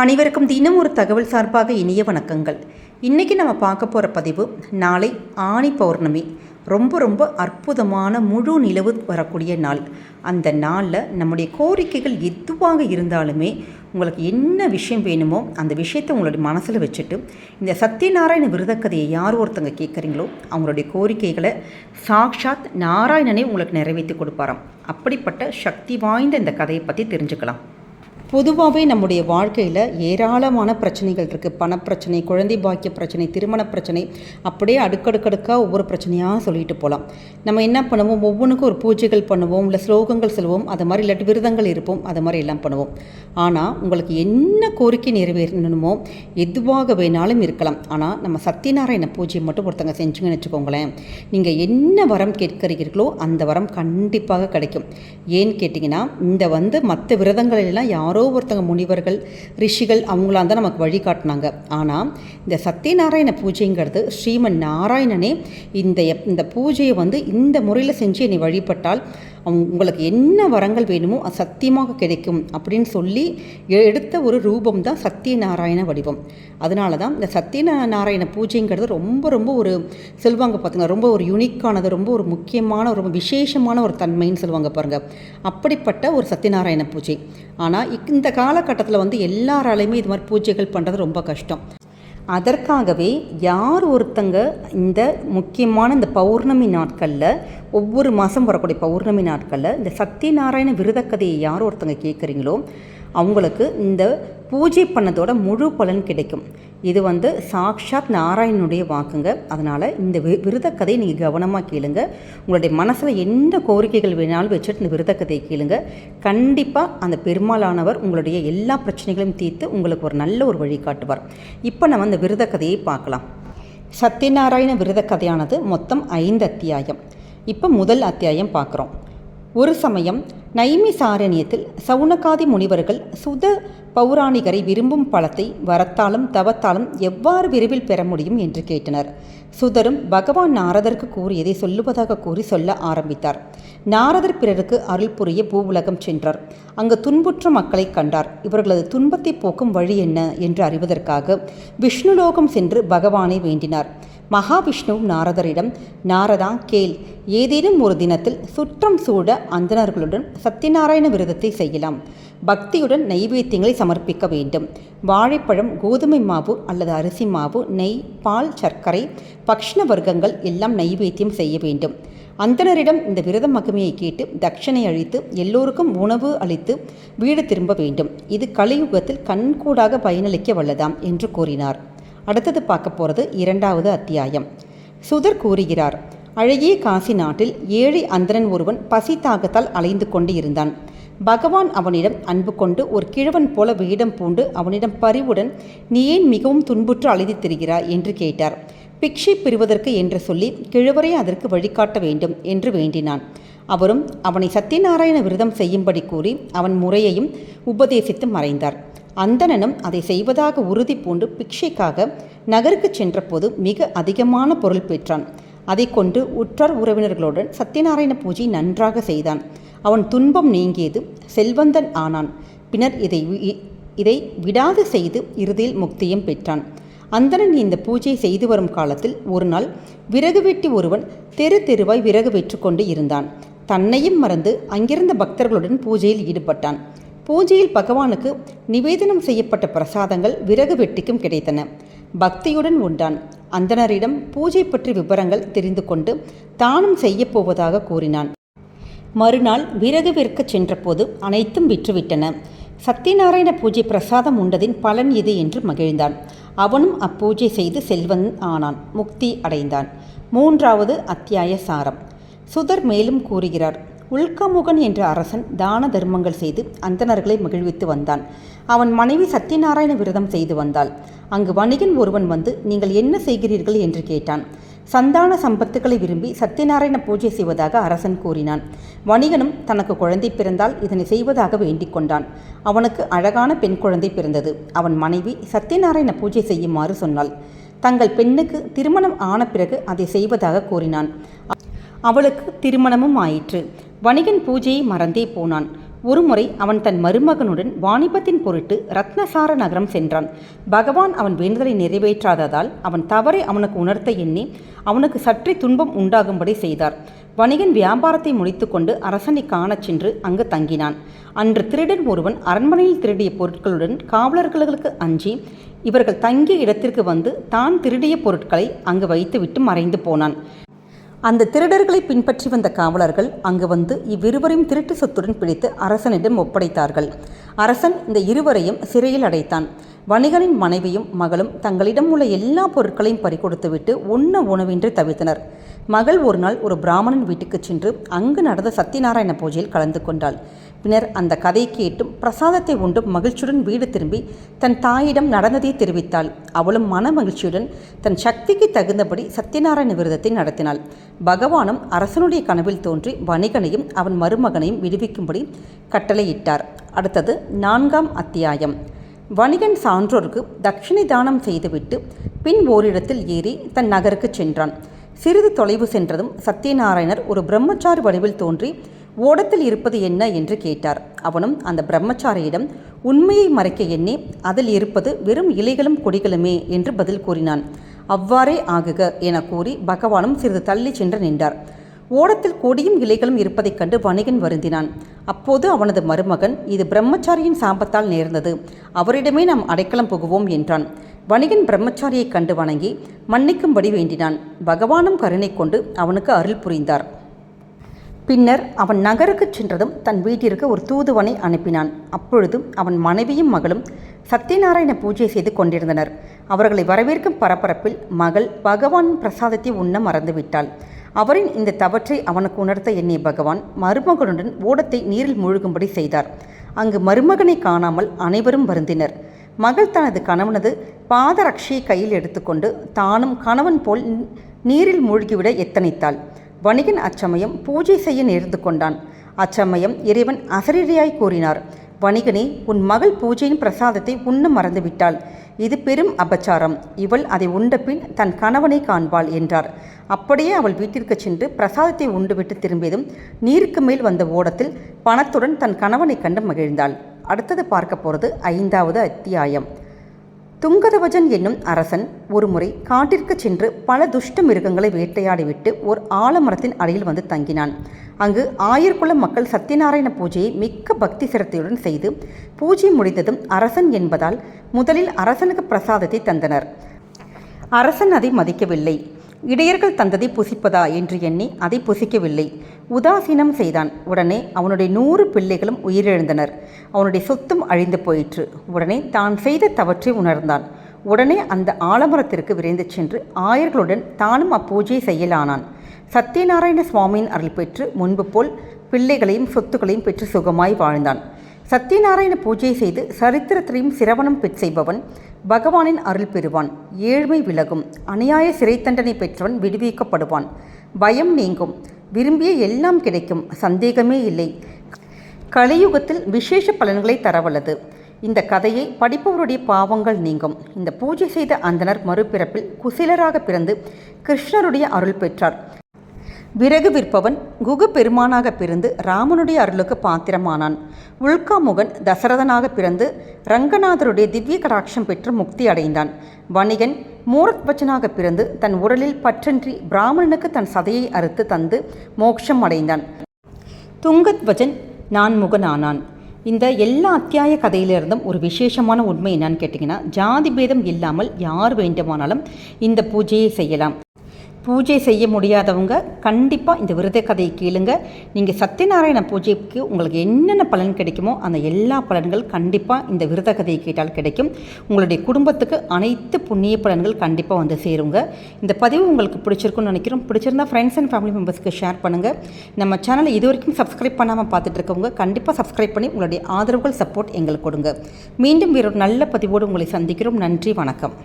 அனைவருக்கும் தினம் ஒரு தகவல் சார்பாக இனிய வணக்கங்கள். இன்றைக்கி நம்ம பார்க்க போகிற பதிவு, நாளை ஆனி பௌர்ணமி. ரொம்ப அற்புதமான முழு நிலவு வரக்கூடிய நாள். அந்த நாளில் நம்முடைய கோரிக்கைகள் எதுவாக இருந்தாலுமே உங்களுக்கு என்ன விஷயம் வேணுமோ அந்த விஷயத்தை உங்களுடைய மனசில் வச்சுட்டு இந்த சத்யநாராயண விரதக்கதையை யார் ஒருத்தங்க கேட்குறீங்களோ அவங்களுடைய கோரிக்கைகளை சாக்ஷாத் நாராயணனே உங்களுக்கு நிறைவேற்றி கொடுப்பாராம். அப்படிப்பட்ட சக்தி வாய்ந்த இந்த கதையை பற்றி தெரிஞ்சுக்கலாம். பொதுவாகவே நம்முடைய வாழ்க்கையில் ஏராளமான பிரச்சனைகள் இருக்குது. பணப்பிரச்சனை, குழந்தை பாக்கிய பிரச்சனை, திருமண பிரச்சனை, அப்படியே அடுக்கடுக்கடுக்காக ஒவ்வொரு பிரச்சனையாக சொல்லிட்டு போகலாம். நம்ம என்ன பண்ணுவோம், ஒவ்வொன்றுக்கும் ஒரு பூஜைகள் பண்ணுவோம், இல்லை ஸ்லோகங்கள் சொல்லுவோம், அது மாதிரி இல்லாட்டி விரதங்கள் இருப்போம், அது மாதிரி எல்லாம் பண்ணுவோம். ஆனால் உங்களுக்கு என்ன கோரிக்கை நிறைவேறணுமோ எதுவாக வேணாலும் இருக்கலாம். ஆனால் நம்ம சத்யநாராயண பூஜையை மட்டும் ஒருத்தங்க செஞ்சுங்கன்னு வச்சுக்கோங்களேன், நீங்கள் என்ன வரம் கேட்கிறீர்களோ அந்த வரம் கண்டிப்பாக கிடைக்கும். ஏன்னு கேட்டிங்கன்னா, இந்த மற்ற விரதங்கள் எல்லாம் யாரோ ஒருத்தங்க முனிவர்கள், ரிஷிகள் அவங்களாம் தான் நமக்கு வழிகாட்டினாங்க. ஆனால் இந்த சத்யநாராயண பூஜைங்கிறது ஸ்ரீமன் நாராயணனே இந்த பூஜையை இந்த முறையில் செஞ்சு என்னை வழிபட்டால் உங்களுக்கு என்ன வரங்கள் வேணுமோ அது சத்தியமாக கிடைக்கும் அப்படின்னு சொல்லி எடுத்த ஒரு ரூபம் தான் சத்யநாராயண வடிவம். அதனால தான் இந்த சத்யநாராயண பூஜைங்கிறது ரொம்ப ஒரு சொல்லுவாங்க பார்த்துங்க, ரொம்ப ஒரு யூனிக்கானது, ரொம்ப ஒரு முக்கியமான, ரொம்ப விசேஷமான ஒரு தன்மைன்னு சொல்லுவாங்க பாருங்கள். அப்படிப்பட்ட ஒரு சத்யநாராயண பூஜை. ஆனால் இந்த காலகட்டத்தில் எல்லாராலையுமே இது மாதிரி பூஜைகள் பண்ணுறது ரொம்ப கஷ்டம். அதற்காகவே யார் ஒருத்தங்க இந்த முக்கியமான இந்த பௌர்ணமி நாட்களில், ஒவ்வொரு மாதம் வரக்கூடிய பௌர்ணமி நாட்களில் இந்த சத்யநாராயண விரதக்கதையை யார் ஒருத்தங்க கேட்குறீங்களோ அவங்களுக்கு இந்த பூஜை பண்ணதோட முழு பலன் கிடைக்கும். இது சாக்ஷாத் நாராயணனுடைய வாக்குங்க. அதனால் இந்த விரதக்கதையை நீங்கள் கவனமாக கேளுங்க. உங்களுடைய மனசில் என்ன கோரிக்கைகள் வேணாலும் வச்சுட்டு இந்த விரதக்கதையை கேளுங்க. கண்டிப்பாக அந்த பெருமாளானவர் உங்களுடைய எல்லா பிரச்சனைகளையும் தீர்த்து உங்களுக்கு ஒரு நல்ல ஒரு வழி காட்டுவார். இப்போ நம்ம இந்த விரதக்கதையை பார்க்கலாம். சத்யநாராயண விரதக்கதையானது மொத்தம் 5 அத்தியாயம். இப்போ முதல் அத்தியாயம் பார்க்குறோம். ஒரு சமயம் நைமிசாரண்யத்தில் சவுனகாதி முனிவர்கள் சுத பௌராணிகரை விரும்பும் பழத்தை வரத்தாலும் தவத்தாலும் எவ்வாறு விரைவில் பெற முடியும் என்று கேட்டனர். சுதரும் பகவான் நாரதருக்கு கூறியதை சொல்லுவதாக கூறி சொல்ல ஆரம்பித்தார். நாரதர் பிறருக்கு அருள் புரிய பூவுலகம் சென்றார். அங்கு துன்புற்ற மக்களை கண்டார். இவர்களது துன்பத்தை போக்கும் வழி என்ன என்று அறிவதற்காக விஷ்ணுலோகம் சென்று பகவானை வேண்டினார். மகாவிஷ்ணுவும் நாரதரிடம், நாரதா கேள், ஏதேனும் ஒரு தினத்தில் சுற்றம் சூட அந்தணர்களுடன் சத்யநாராயண விரதத்தை செய்யலாம். பக்தியுடன் நைவேத்தியங்களை சமர்ப்பிக்க வேண்டும். வாழைப்பழம், கோதுமை மாவு அல்லது அரிசி மாவு, நெய், பால், சர்க்கரை, பக்ஷ்ண வர்க்கங்கள் எல்லாம் நைவேத்தியம் செய்ய வேண்டும். அந்தணரிடம் இந்த விரத மகிமையை கேட்டு தட்சணை அளித்து எல்லோருக்கும் உணவு அளித்து வீடு திரும்ப வேண்டும். இது கலியுகத்தில் கண்கூடாக பயனளிக்க வல்லதாம் என்று கூறினார். அடுத்தது பார்க்க போகிறது 2வது அத்தியாயம். சுதர் கூறுகிறார், அழகிய காசி நாட்டில் ஏழை அந்தணன் ஒருவன் பசி தாகத்தால் அலைந்து கொண்டு இருந்தான். பகவான் அவனிடம் அன்பு கொண்டு ஒரு கிழவன் போல வேடம் பூண்டு அவனிடம் பரிவுடன், நீ ஏன் மிகவும் துன்புற்று அலைந்து திரிகிறாய் என்று கேட்டார். பிக்ஷை பெறுவதற்கு என்று சொல்லி கிழவரை அதற்கு வழிகாட்ட வேண்டும் என்று வேண்டினான். அவரும் அவனை சத்யநாராயண விரதம் செய்யும்படி கூறி அவன் முறையையும் உபதேசித்து மறைந்தார். அந்தணனும் அதை செய்வதாக உறுதி பூண்டு பிக்ஷைக்காக நகருக்கு சென்றபோது மிக அதிகமான பொருள் பெற்றான். அதை கொண்டு உற்றார் உறவினர்களுடன் சத்யநாராயண பூஜை நன்றாக செய்தான். அவன் துன்பம் நீங்கியது, செல்வந்தன் ஆனான். பின்னர் இதை விடாது செய்து இறுதியில் முக்தியும் பெற்றான். அந்தணன் இந்த பூஜையை செய்து வரும் காலத்தில் ஒரு நாள் விறகு வெட்டி ஒருவன் தெருவாய் விறகு வெற்று கொண்டு இருந்தான். தன்னையும் மறந்து அங்கிருந்த பக்தர்களுடன் பூஜையில் ஈடுபட்டான். பூஜையில் பகவானுக்கு நிவேதனம் செய்யப்பட்ட பிரசாதங்கள் விறகு வெட்டிக்கும் கிடைத்தன. பக்தியுடன் உண்டான். அந்தணரிடம் பூஜை பற்றி விவரங்கள் தெரிந்து கொண்டு தானும் செய்ய போவதாக கூறினான். மறுநாள் விறகு விற்க சென்றபோது அனைத்தும் விற்றுவிட்டன. சத்யநாராயண பூஜை பிரசாதம் உண்டதின் பலன் இது என்று மகிழ்ந்தான். அவனும் அப்பூஜை செய்து செல்வன் ஆனான், முக்தி அடைந்தான். 3வது அத்தியாய சாரம். சுதர் மேலும் கூறுகிறார், உல்கமுகன் என்ற அரசன் தான தர்மங்கள் செய்து அந்தணர்களை மகிழ்வித்து வந்தான். அவன் மனைவி சத்யநாராயண விரதம் செய்து வந்தாள். அங்கு வணிகன் ஒருவன் நீங்கள் என்ன செய்கிறீர்கள் என்று கேட்டான். சந்தான சம்பத்துக்களை விரும்பி சத்யநாராயண பூஜை செய்வதாக அரசன் கூறினான். வணிகனும் தனக்கு குழந்தை பிறந்தால் இதனை செய்வதாக வேண்டிக் கொண்டான். அவனுக்கு அழகான பெண் குழந்தை பிறந்தது. அவன் மனைவி சத்யநாராயண பூஜை செய்யுமாறு சொன்னாள். தங்கள் பெண்ணுக்கு திருமணம் ஆன பிறகு அதை செய்வதாக கூறினான். அவளுக்கு திருமணமும் ஆயிற்று. வணிகன் பூஜையை மறந்தே போனான். ஒருமுறை அவன் தன் மருமகனுடன் வாணிபத்தின் பொருட்டு ரத்னசார நகரம் சென்றான். பகவான் அவன் வேண்டுதலை நிறைவேற்றாததால் அவன் தவறை அவனுக்கு உணர்த்த எண்ணி அவனுக்கு சற்றே துன்பம் உண்டாகும்படி செய்தார். வணிகன் வியாபாரத்தை முடித்துக்கொண்டு அரசனை காணச் சென்று அங்கு தங்கினான். அன்று திருடன் ஒருவன் அரண்மனையில் திருடிய பொருட்களுடன் காவலர்களுக்கு அஞ்சி இவர்கள் தங்கிய இடத்திற்கு வந்து தான் திருடிய பொருட்களை அங்கு வைத்துவிட்டு மறைந்து போனான். அந்த திருடர்களை பின்பற்றி வந்த காவலர்கள் அங்கு வந்து இவ்விருவரையும் திருட்டு சொத்துடன் பிடித்து அரசனிடம் ஒப்படைத்தார்கள். அரசன் இந்த இருவரையும் சிறையில் அடைத்தான். வணிகனின் மனைவியும் மகளும் தங்களிடம் உள்ள எல்லா பொருட்களையும் பறிகொடுத்துவிட்டு உண்ண உணவின்றி தவித்தனர். மகள் ஒரு நாள் ஒரு பிராமணன் வீட்டுக்கு சென்று அங்கு நடந்த சத்யநாராயண பூஜையில் கலந்து கொண்டாள். பின்னர் அந்த கதை கேட்டும் பிரசாதத்தை உண்டும் மகிழ்ச்சியுடன் வீடு திரும்பி தன் தாயிடம் நடந்ததை தெரிவித்தாள். அவளும் மன மகிழ்ச்சியுடன் தன் சக்திக்கு தகுந்தபடி சத்யநாராயண விரதத்தை நடத்தினாள். பகவானும் அரசனுடைய கனவில் தோன்றி வணிகனையும் அவன் மருமகனையும் விடுவிக்கும்படி கட்டளையிட்டார். அடுத்தது 4ஆம் அத்தியாயம். வணிகன் சான்றோருக்கு தட்சிணை தானம் செய்துவிட்டு பின் ஓரிடத்தில் ஏறி தன் நகருக்கு சென்றான். சிறிது தொலைவு சென்றதும் சத்யநாராயணர் ஒரு பிரம்மச்சாரி வடிவில் தோன்றி ஓடத்தில் இருப்பது என்ன என்று கேட்டார். அவனும் அந்த பிரம்மச்சாரியிடம் உண்மையை மறைக்க எண்ணி அதில் இருப்பது வெறும் இலைகளும் கொடிகளுமே என்று பதில் கூறினான். அவ்வாறே ஆகுக என கூறி பகவானும் சிறிது தள்ளி சென்று நின்றார். ஓடத்தில் கொடியும் இலைகளும் இருப்பதைக் கண்டு வணிகன் வருந்தினான். அப்போது அவனது மருமகன், இது பிரம்மச்சாரியின் சாபத்தால் நேர்ந்தது, அவரிடமே நாம் அடைக்கலம் புகுவோம் என்றான். வணிகன் பிரம்மச்சாரியை கண்டு வணங்கி மன்னிக்கும்படி வேண்டினான். பகவானும் கருணை கொண்டு அவனுக்கு அருள் புரிந்தார். பின்னர் அவன் நகருக்கு சென்றதும் தன் வீட்டிற்கு ஒரு தூதுவனை அனுப்பினான். அப்பொழுது அவன் மனைவியும் மகளும் சத்யநாராயண பூஜை செய்து கொண்டிருந்தனர். அவர்களை வரவேற்கும் பரபரப்பில் மகள் பகவான் பிரசாதத்தை உண்ண மறந்துவிட்டாள். அவரின் இந்த தவற்றை அவனுக்கு உணர்த்த எண்ணிய பகவான் மருமகனுடன் ஓடத்தை நீரில் மூழ்கும்படி செய்தார். அங்கு மருமகனை காணாமல் அனைவரும் வருந்தினர். மகள் தனது கணவனது பாதரட்சியை கையில் எடுத்துக்கொண்டு தானும் கணவன் போல் நீரில் மூழ்கிவிட எத்தனித்தாள். வணிகன் அச்சமயம் பூஜை செய்ய நேர்ந்து கொண்டான். அச்சமயம் இறைவன் அசரீரியாய் கூறினார், வணிகனே, உன் மகள் பூஜையின் பிரசாதத்தை உண்ண மறந்துவிட்டாள். இது பெரும் அபச்சாரம். இவள் அதை உண்ட பின் தன் கணவனை காண்பாள் என்றார். அப்படியே அவள் வீட்டிற்கு சென்று பிரசாதத்தை உண்டுவிட்டு திரும்பியதும் நீருக்கு மேல் வந்த ஓடத்தில் பணத்துடன் தன் கணவனை கண்டு மகிழ்ந்தாள். அடுத்தது பார்க்க போகிறது 5வது அத்தியாயம். துங்கதவஜன் என்னும் அரசன் ஒருமுறை காட்டிற்கு சென்று பல துஷ்ட மிருகங்களை வேட்டையாடிவிட்டு ஒரு ஆலமரத்தின் அடியில் வந்து தங்கினான். அங்கு 1000 குல மக்கள் சத்யநாராயண பூஜையை மிக்க பக்தி சிரத்தையுடன் செய்து பூஜை முடிந்ததும் அரசன் என்பதால் முதலில் அரசனுக்கு பிரசாதத்தை தந்தனர். அரசன் அதை மதிக்கவில்லை. இடையர்கள் தந்ததை புசிப்பதா என்று எண்ணி அதை புசிக்கவில்லை. உதாசீனம் செய்தான். உடனே அவனுடைய 100 பிள்ளைகளும் உயிரிழந்தனர். அவனுடைய சொத்தும் அழிந்து போயிற்று. உடனே தான் செய்த தவற்றை உணர்ந்தான். உடனே அந்த ஆலமரத்திற்கு விரைந்து சென்று ஆயர்களுடன் தானும் அப்பூஜையை செய்யலானான். சத்யநாராயண சுவாமியின் அருள் பெற்று முன்பு போல் பிள்ளைகளையும் சொத்துக்களையும் பெற்று சுகமாய் வாழ்ந்தான். சத்யநாராயண பூஜை செய்து சரித்திரத்திலையும் சிரவணம் செய்பவன் பகவானின் அருள் பெறுவான். ஏழ்மை விலகும். அநியாய சிறை தண்டனை பெற்றவன் விடுவிக்கப்படுவான். பயம் நீங்கும். விரும்பிய எல்லாம் கிடைக்கும். சந்தேகமே இல்லை. கலியுகத்தில் விசேஷ பலன்களை தரவல்லது. இந்த கதையை படிப்பவருடைய பாவங்கள் நீங்கும். இந்த பூஜை செய்த அந்தனர் மறுபிறப்பில் குசிலராக பிறந்து கிருஷ்ணருடைய அருள் பெற்றார். விறகு விற்பவன் குகு பெருமானாக பிறந்து ராமனுடைய அருளுக்கு பாத்திரமானான். உல்காமுகன் தசரதனாக பிறந்து ரங்கநாதருடைய திவ்ய கடாட்சம் பெற்று முக்தி அடைந்தான். வணிகன் மூரத்வஜனாக பிறந்து தன் உடலில் பற்றன்றி பிராமணனுக்கு தன் சதையை அறுத்து தந்து மோட்சம் அடைந்தான். துங்கத்வஜன் நான்முகனானான். இந்த எல்லா அத்தியாய கதையிலிருந்தும் ஒரு விசேஷமான உண்மை என்னன்னு கேட்டிங்கன்னா, ஜாதி பேதம் இல்லாமல் யார் வேண்டுமானாலும் இந்த பூஜையை செய்யலாம். பூஜை செய்ய முடியாதவங்க கண்டிப்பாக இந்த விரத கதையை கேளுங்க. நீங்கள் சத்யநாராயண பூஜைக்கு உங்களுக்கு என்னென்ன பலன் கிடைக்குமோ அந்த எல்லா பலன்கள் கண்டிப்பாக இந்த விரத கதையை கேட்டால் கிடைக்கும். உங்களுடைய குடும்பத்துக்கு அனைத்து புண்ணிய பலன்கள் கண்டிப்பாக வந்து சேருங்க. இந்த பதிவு உங்களுக்கு பிடிச்சிருக்குன்னு நினைக்கிறோம். பிடிச்சிருந்தால் ஃப்ரெண்ட்ஸ் அண்ட் ஃபேமிலி மெம்பர்ஸ்க்கு ஷேர் பண்ணுங்கள். நம்ம சேனலை இது வரைக்கும் சப்ஸ்கிரைப் பண்ணாமல் பார்த்துட்டு இருக்கவங்க கண்டிப்பாக சப்ஸ்கிரைப் பண்ணி உங்களுடைய ஆதரவுகள் சப்போர்ட் எங்களுக்கு கொடுங்க. மீண்டும் வேறொரு நல்ல பதிவோடு உங்களை சந்திக்கிறோம். நன்றி, வணக்கம்.